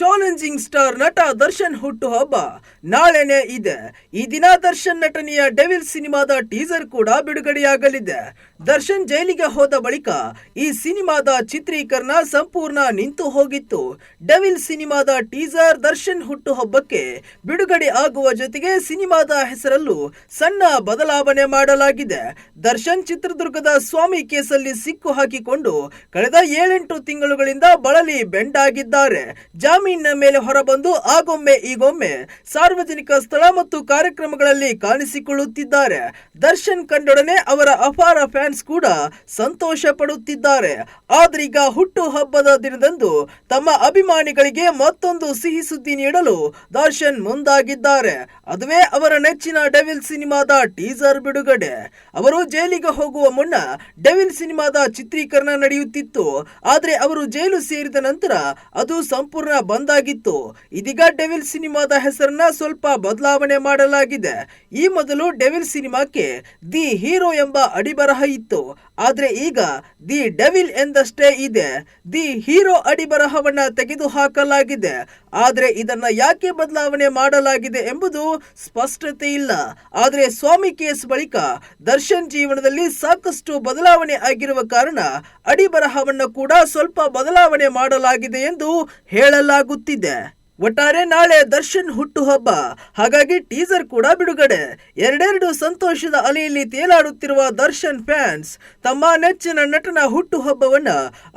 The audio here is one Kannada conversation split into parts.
ಚಾಲೆಂಜಿಂಗ್ ಸ್ಟಾರ್ ನಟ ದರ್ಶನ್ ಹುಟ್ಟುಹಬ್ಬ ನಾಳೆನೇ ಇದೆ. ಈ ದಿನ ದರ್ಶನ್ ನಟನೆಯ ಡೆವಿಲ್ ಸಿನಿಮಾದ ಟೀಸರ್ ಕೂಡ ಬಿಡುಗಡೆಯಾಗಲಿದೆ. ದರ್ಶನ್ ಜೈಲಿಗೆ ಹೋದ ಬಳಿಕ ಈ ಸಿನಿಮಾದ ಚಿತ್ರೀಕರಣ ಸಂಪೂರ್ಣ ನಿಂತು ಹೋಗಿತ್ತು. ಡೆವಿಲ್ ಸಿನಿಮಾದ ಟೀಸರ್ ದರ್ಶನ್ ಹುಟ್ಟುಹಬ್ಬಕ್ಕೆ ಬಿಡುಗಡೆ ಆಗುವ ಜೊತೆಗೆ ಸಿನಿಮಾದ ಹೆಸರಲ್ಲೂ ಸಣ್ಣ ಬದಲಾವಣೆ ಮಾಡಲಾಗಿದೆ. ದರ್ಶನ್ ಚಿತ್ರದುರ್ಗದ ಸ್ವಾಮಿ ಕೇಸಲ್ಲಿ ಸಿಕ್ಕು ಹಾಕಿಕೊಂಡು ಕಳೆದ 7-8 ತಿಂಗಳುಗಳಿಂದ ಬಳಲಿ ಬೆಂಡಾಗಿದ್ದಾರೆ. ಜಾಮೀನಿನ ಮೇಲೆ ಹೊರಬಂದು ಆಗೊಮ್ಮೆ ಈಗೊಮ್ಮೆ ಸಾರ್ವಜನಿಕ ಸ್ಥಳ ಮತ್ತು ಕಾರ್ಯಕ್ರಮಗಳಲ್ಲಿ ಕಾಣಿಸಿಕೊಳ್ಳುತ್ತಿದ್ದಾರೆ. ದರ್ಶನ್ ಕಂಡೊಡನೆ ಅವರ ಅಪಾರ ಫ್ಯಾನ್ಸ್ ಕೂಡ ಸಂತೋಷ ಪಡುತ್ತಿದ್ದಾರೆ. ಆದ್ರೀಗ ಹುಟ್ಟು ಹಬ್ಬದ ದಿನದಂದು ತಮ್ಮ ಅಭಿಮಾನಿಗಳಿಗೆ ಮತ್ತೊಂದು ಸಿಹಿ ಸುದ್ದಿ ನೀಡಲು ದರ್ಶನ್ ಮುಂದಾಗಿದ್ದಾರೆ. ಅದುವೇ ಅವರ ನೆಚ್ಚಿನ ಡೆವಿಲ್ ಸಿನಿಮಾದ ಟೀಸರ್ ಬಿಡುಗಡೆ. ಅವರು ಜೈಲಿಗೆ ಹೋಗುವ ಮುನ್ನ ಡೆವಿಲ್ ಸಿನಿಮಾದ ಚಿತ್ರೀಕರಣ ನಡೆಯುತ್ತಿತ್ತು. ಆದ್ರೆ ಅವರು ಜೈಲು ಸೇರಿದ ನಂತರ ಅದು ಸಂಪೂರ್ಣ ಬಂದಾಗಿತ್ತು. ಇದೀಗ ಡೆವಿಲ್ ಸಿನಿಮಾದ ಹೆಸರನ್ನ ಸ್ವಲ್ಪ ಬದಲಾವಣೆ ಮಾಡಲಾಗಿದೆ. ಈ ಮೊದಲು ಡೆವಿಲ್ ಸಿನಿಮಾಕ್ಕೆ ದಿ ಹೀರೋ ಎಂಬ ಅಡಿಬರಹ ಇತ್ತು. ಆದ್ರೆ ಈಗ ದಿ ಡೆವಿಲ್ ಎಂದಷ್ಟೇ ಇದೆ. ದಿ ಹೀರೋ ಅಡಿಬರಹವನ್ನ ತೆಗೆದು ಹಾಕಲಾಗಿದೆ. ಆದ್ರೆ ಇದನ್ನ ಯಾಕೆ ಬದಲಾವಣೆ ಮಾಡಲಾಗಿದೆ ಎಂಬುದು ಸ್ಪಷ್ಟತೆ ಇಲ್ಲ. ಆದ್ರೆ ಸ್ವಾಮಿ ಕೇಸ್ ಬಳಿಕ ದರ್ಶನ್ ಜೀವನದಲ್ಲಿ ಸಾಕಷ್ಟು ಬದಲಾವಣೆ ಆಗಿರುವ ಕಾರಣ ಅಡಿಬರಹವನ್ನು ಕೂಡ ಸ್ವಲ್ಪ ಬದಲಾವಣೆ ಮಾಡಲಾಗಿದೆ ಎಂದು ಹೇಳಲಾಗುತ್ತಿದೆ. ಒಟ್ಟಾರೆ ನಾಳೆ ದರ್ಶನ್ ಹುಟ್ಟುಹಬ್ಬ, ಹಾಗಾಗಿ ಟೀಸರ್ ಕೂಡ ಬಿಡುಗಡೆ. ಎರಡೆರಡು ಸಂತೋಷದ ಅಲೆಯಲ್ಲಿ ತೇಲಾಡುತ್ತಿರುವ ದರ್ಶನ್ ಫ್ಯಾನ್ಸ್ ತಮ್ಮ ನೆಚ್ಚಿನ ನಟನ ಹುಟ್ಟುಹಬ್ಬವನ್ನ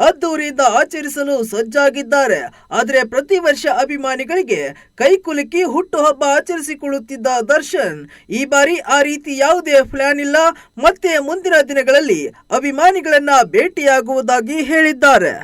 ಅದ್ದೂರಿಯಿಂದ ಆಚರಿಸಲು ಸಜ್ಜಾಗಿದ್ದಾರೆ. ಆದರೆ ಪ್ರತಿ ವರ್ಷ ಅಭಿಮಾನಿಗಳಿಗೆ ಕೈಕುಲುಕಿ ಹುಟ್ಟುಹಬ್ಬ ಆಚರಿಸಿಕೊಳ್ಳುತ್ತಿದ್ದ ದರ್ಶನ್ ಈ ಬಾರಿ ಆ ರೀತಿ ಯಾವುದೇ ಪ್ಲಾನ್ ಇಲ್ಲ. ಮತ್ತೆ ಮುಂದಿನ ದಿನಗಳಲ್ಲಿ ಅಭಿಮಾನಿಗಳನ್ನ ಭೇಟಿಯಾಗುವುದಾಗಿ ಹೇಳಿದ್ದಾರೆ.